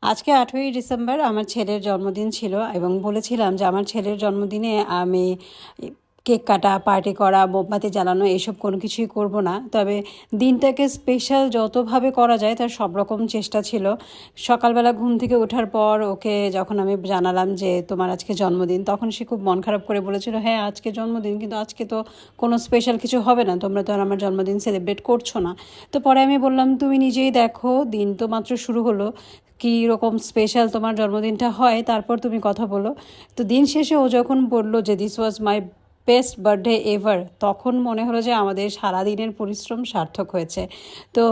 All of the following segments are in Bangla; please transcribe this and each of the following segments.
আজকে ৮ই ডিসেম্বর আমার ছেলের জন্মদিন ছিল এবং বলেছিলাম যে আমার ছেলের জন্মদিনে আমি কেক কাটা, পার্টি করা, মোমবাতি জ্বালানো এসব কোনো কিছুই করব না। তবে দিনটাকে স্পেশাল যতভাবে করা যায় তার সব রকম চেষ্টা ছিল। সকালবেলা ঘুম থেকে ওঠার পর ওকে যখন আমি জানালাম যে তোমার আজকে জন্মদিন, তখন সে খুব মন খারাপ করে বলেছিল, হ্যাঁ আজকে জন্মদিন, কিন্তু আজকে তো কোনো স্পেশাল কিছু হবে না, তোমরা তো আর আমার জন্মদিন সেলিব্রেট করছো না। তো পরে আমি বললাম, তুমি নিজেই দেখো, দিন তো মাত্র শুরু হলো, কী রকম স্পেশাল তোমার জন্মদিনটা হয়, তারপর তুমি কথা বলো। তো দিন শেষে ও যখন বললো যে this was my best birthday ever, তখন মনে হলো যে আমাদের সারাদিনের পরিশ্রম সার্থক হয়েছে। তো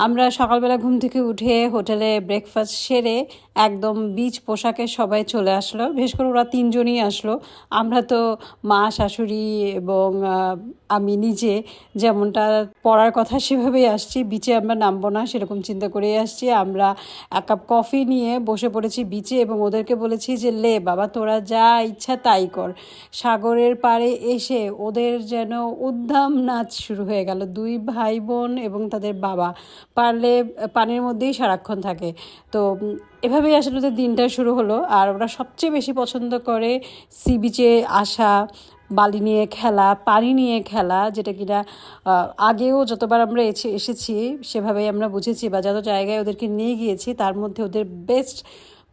আমরা সকালবেলা ঘুম থেকে উঠে হোটেলে ব্রেকফাস্ট সেরে একদম বিচ পোশাকে সবাই চলে আসলো। বিশেষ করে ওরা তিনজনই আসলো। আমরা তো মা, শাশুড়ি এবং আমি নিজে যেমনটা পড়ার কথা সেভাবেই আসছি। বিচে আমরা নামবো না সেরকম চিন্তা করেই আসছি। আমরা এক কাপ কফি নিয়ে বসে পড়েছি বিচে এবং ওদেরকে বলেছি যে লে বাবা, তোরা যা ইচ্ছা তাই কর। সাগরের পাড়ে এসে ওদের যেন উদ্দাম নাচ শুরু হয়ে গেল। দুই ভাই বোন এবং তাদের বাবা পারলে পানির মধ্যেই সারাক্ষণ থাকে। তো এভাবেই আসলে ওদের দিনটা শুরু হলো। আর ওরা সবচেয়ে বেশি পছন্দ করে সি বিচে আসা, বালি নিয়ে খেলা, পানি নিয়ে খেলা, যেটা কিনা আগেও যতবার আমরা এসেছি সেভাবেই আমরা বুঝেছি, বা যত জায়গায় ওদেরকে নিয়ে গিয়েছি তার মধ্যে ওদের বেস্ট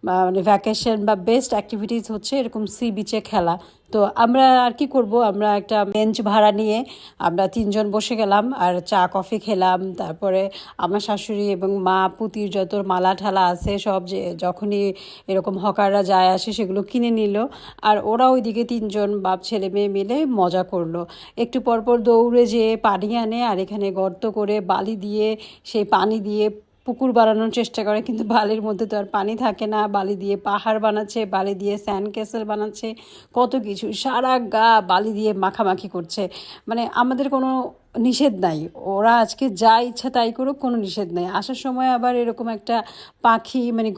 মানে ভ্যাকেশন বা বেস্ট অ্যাক্টিভিটিস হচ্ছে এরকম সি বিচে খেলা। তো আমরা আর কি করব, আমরা একটা বেঞ্চ ভাড়া নিয়ে আমরা তিনজন বসে গেলাম আর চা কফি খেলাম। তারপরে আমার শাশুড়ি এবং মা পুতির যত মালা ঠালা আছে সব, যে যখনই এরকম হকাররা যায় আসে সেগুলো কিনে নিল। আর ওরা ওইদিকে তিনজন বাপ ছেলে মেয়ে মিলে মজা করলো। একটু পরপর দৌড়ে যেয়ে পানি আনে আর এখানে গর্ত করে বালি দিয়ে সেই পানি দিয়ে পুকুর বানানোর চেষ্টা করে, কিন্তু বালির মধ্যে তো আর পানি থাকে না। বালি দিয়ে পাহাড় বানাচ্ছে, বালি দিয়ে স্যান্ড ক্যাসেল বানাচ্ছে, কত কিছু, সারা গা বালি দিয়ে মাখামাখি করছে। মানে আমাদের কোনো নিষেধ নাই, ওরা আজকে যা ইচ্ছা তাই করুক, কোনো নিষেধ নেই। আসার সময় আবার এরকম একটা পাখি, মানে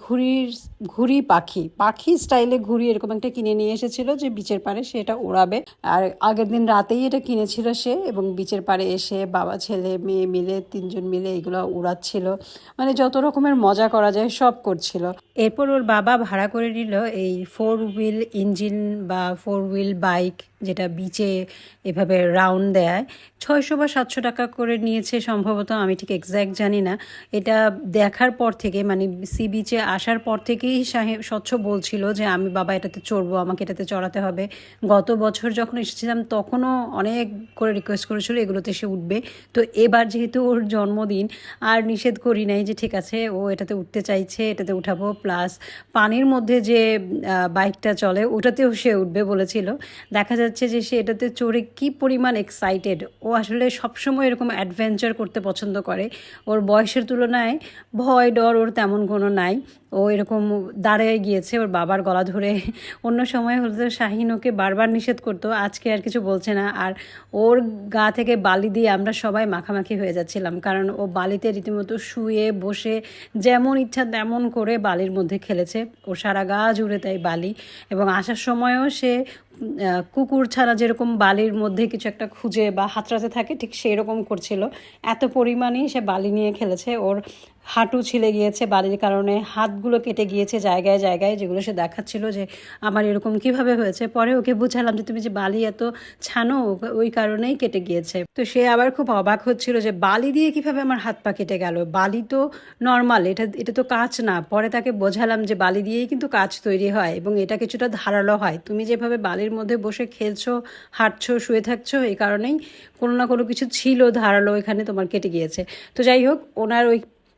ঘুড়ি পাখি পাখি স্টাইলে ঘুড়ি এরকম একটা কিনে নিয়ে এসেছিল যে বিচের পাড়ে সেটা ওড়াবে। আর আগের দিন রাতেই এটা কিনেছিল সে, এবং বিচের পাড়ে এসে বাবা ছেলে মেয়ে মিলে তিনজন মিলে এগুলো উড়াচ্ছিল। মানে যত রকমের মজা করা যায় সব করছিল। এরপর ওর বাবা ভাড়া করে নিল এই 4 হুইল ইঞ্জিন বা 4 হুইল বাইক, যেটা বিচে এভাবে রাউন্ড দেয়। 600 বা 700 টাকা করে নিয়েছে সম্ভবত, আমি ঠিক এক্স্যাক্ট জানি না। এটা দেখার পর থেকে, মানে সি বিচে আসার পর থেকেই স্বচ্ছ বলছিল যে আমি বাবা এটাতে চড়বো, আমাকে এটাতে চড়াতে হবে। গত বছর যখন এসেছিলাম তখনও অনেক করে রিকোয়েস্ট করেছিল এগুলোতে সে উঠবে। তো এবার যেহেতু ওর জন্মদিন, আর নিষেধ করি নাই, যে ঠিক আছে ও এটাতে উঠতে চাইছে, এটাতে উঠাবো। প্লাস পানির মধ্যে যে বাইকটা চলে ওটাতেও সে উঠবে বলেছিল। দেখা যাচ্ছে যে সে এটাতে চড়ে কি পরিমাণ এক্সাইটেড। ও আসলে সবসময় এরকম অ্যাডভেঞ্চার করতে পছন্দ করে। ওর বয়সের তুলনায় ভয় ডর ওর তেমন কোনো নাই। ও এরকম দাঁড়িয়ে গিয়েছে ওর বাবার গলা ধরে। অন্য সময় হলে শাহিন ওকে বারবার নিষেধ করতো, আজকে আর কিছু বলছে না। আর ওর গা থেকে বালি দিয়ে আমরা সবাই মাখামাখি হয়ে যাচ্ছিলাম, কারণ ও বালিতে রীতিমতো শুয়ে বসে যেমন ইচ্ছা তেমন করে বালির মধ্যে খেলেছে। ওর সারা গা জুড়ে তাই বালি। এবং আসার সময়ও সে কুকুর ছাড়া যেরকম বালির মধ্যে কিছু একটা খুঁজে বা হাতড়াতে থাকে, ঠিক সেই রকম করছিল। এত পরিমাণেই সে বালি নিয়ে খেলেছে। ওর হাঁটু ছিলে গিয়েছে বালির কারণে, হাতগুলো কেটে গিয়েছে জায়গায় জায়গায়, যেগুলো সে দেখাচ্ছিল যে আমার এরকম কিভাবে হয়েছে। পরে ওকে বুঝালাম যে তুমি যে বালি এত ছানো ওই কারণেই কেটে গিয়েছে। তো সে আবার খুব অবাক হচ্ছিল যে বালি দিয়ে কিভাবে আমার হাত পা কেটে গেল, বালি তো নর্মাল, এটা এটা তো কাঁচ না। পরে তাকে বোঝালাম যে বালি দিয়েই কিন্তু কাঁচ তৈরি হয় এবং এটা কিছুটা ধারালো হয়। তুমি যেভাবে বালির মধ্যে বসে খেলছো, হাঁটছো, শুয়ে থাকছো, এই কারণেই কোনো না কোনো কিছু ছিল ধারালো, এখানে তোমার কেটে গিয়েছে। তো যাই হোক,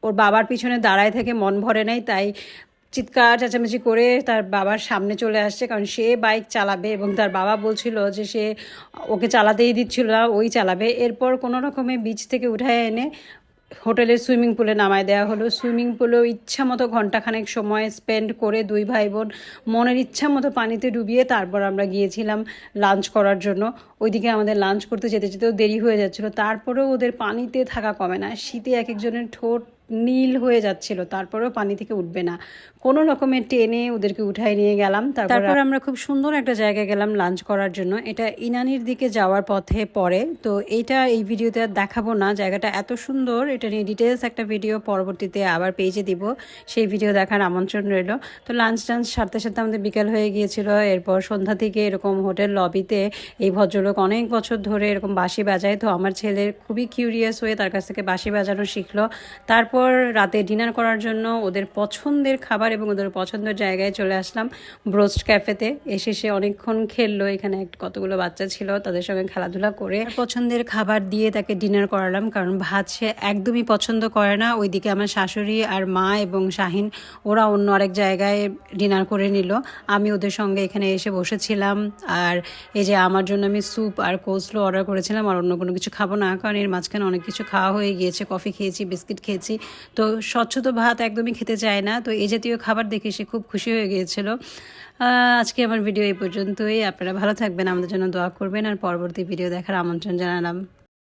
ওর বাবার পিছনে দাঁড়ায় থেকে মন ভরে নেয়, তাই চিৎকার চেঁচামেচি করে তার বাবার সামনে চলে আসছে, কারণ সে বাইক চালাবে এবং তার বাবা বলছিল যে সে ওকে চালাতেই দিচ্ছিল না, ওই চালাবে। এরপর কোনো রকমে বিচ থেকে উঠায় এনে হোটেলের সুইমিং পুলে নামায় দেওয়া হলো। সুইমিং পুলেও ইচ্ছা মতো ঘন্টাখানেক সময় স্পেন্ড করে দুই ভাই বোন মনের ইচ্ছা মতো পানিতে ডুবিয়ে তারপর আমরা গিয়েছিলাম লাঞ্চ করার জন্য। ওইদিকে আমাদের লাঞ্চ করতে যেতে যেতেও দেরি হয়ে যাচ্ছিলো, তারপরেও ওদের পানিতে থাকা কমে না। শীতে এক একজনের ঠোঁট নীল হয়ে যাচ্ছিল, তারপরেও পানি থেকে উঠবে না। কোনো রকমের টেনে ওদেরকে উঠাই নিয়ে গেলাম। তারপর আমরা খুব সুন্দর একটা জায়গায় গেলাম লাঞ্চ করার জন্য। এটা ইনানির দিকে যাওয়ার পথে পড়ে, তো এইটা এই ভিডিওতে আর দেখাবো না। জায়গাটা এত সুন্দর, এটা নিয়ে ডিটেলস একটা ভিডিও পরবর্তীতে আবার পেজে দিব, সেই ভিডিও দেখার আমন্ত্রণ রইল। তো লাঞ্চ টাঞ্চ সারতে সারতে আমাদের বিকেল হয়ে গিয়েছিল। এরপর সন্ধ্যা থেকে এরকম হোটেল লবিতে এই ভদ্রলোক অনেক বছর ধরে এরকম বাঁশি বাজায়, তো আমার ছেলের খুবই কিউরিয়াস হয়ে তার কাছ থেকে বাঁশি বাজানো শিখলো। তারপর রাতে ডিনার করার জন্য ওদের পছন্দের খাবার এবং ওদের পছন্দের জায়গায় চলে আসলাম, ব্রোস্ট ক্যাফেতে। এসে সে অনেকক্ষণ খেললো, এখানে কতগুলো বাচ্চা ছিল তাদের সঙ্গে খেলাধুলা করে পছন্দের খাবার দিয়ে তাকে ডিনার করালাম, কারণ ভাত সে একদমই পছন্দ করে না। ওইদিকে আমার শাশুড়ি আর মা এবং শাহিন ওরা অন্য আরেক জায়গায় ডিনার করে নিল, আমি ওদের সঙ্গে এখানে এসে বসেছিলাম। আর এই যে আমার জন্য আমি স্যুপ আর কোসলো অর্ডার করেছিলাম, আর অন্য কোনো কিছু খাবো না, কারণ এর মাঝখানে অনেক কিছু খাওয়া হয়ে গিয়েছে, কফি খেয়েছি, বিস্কিট খেয়েছি, তো স্বচ্ছ তো ভাত একদমই খেতে চায় না। তো এই জাতীয় খাবার দেখে সে খুব খুশি হয়ে গিয়েছিল। আজকে আমার ভিডিও এই পর্যন্তই। আপনারা ভালো থাকবেন, আমাদের জন্য দোয়া করবেন, আর পরবর্তী ভিডিও দেখার আমন্ত্রণ জানালাম।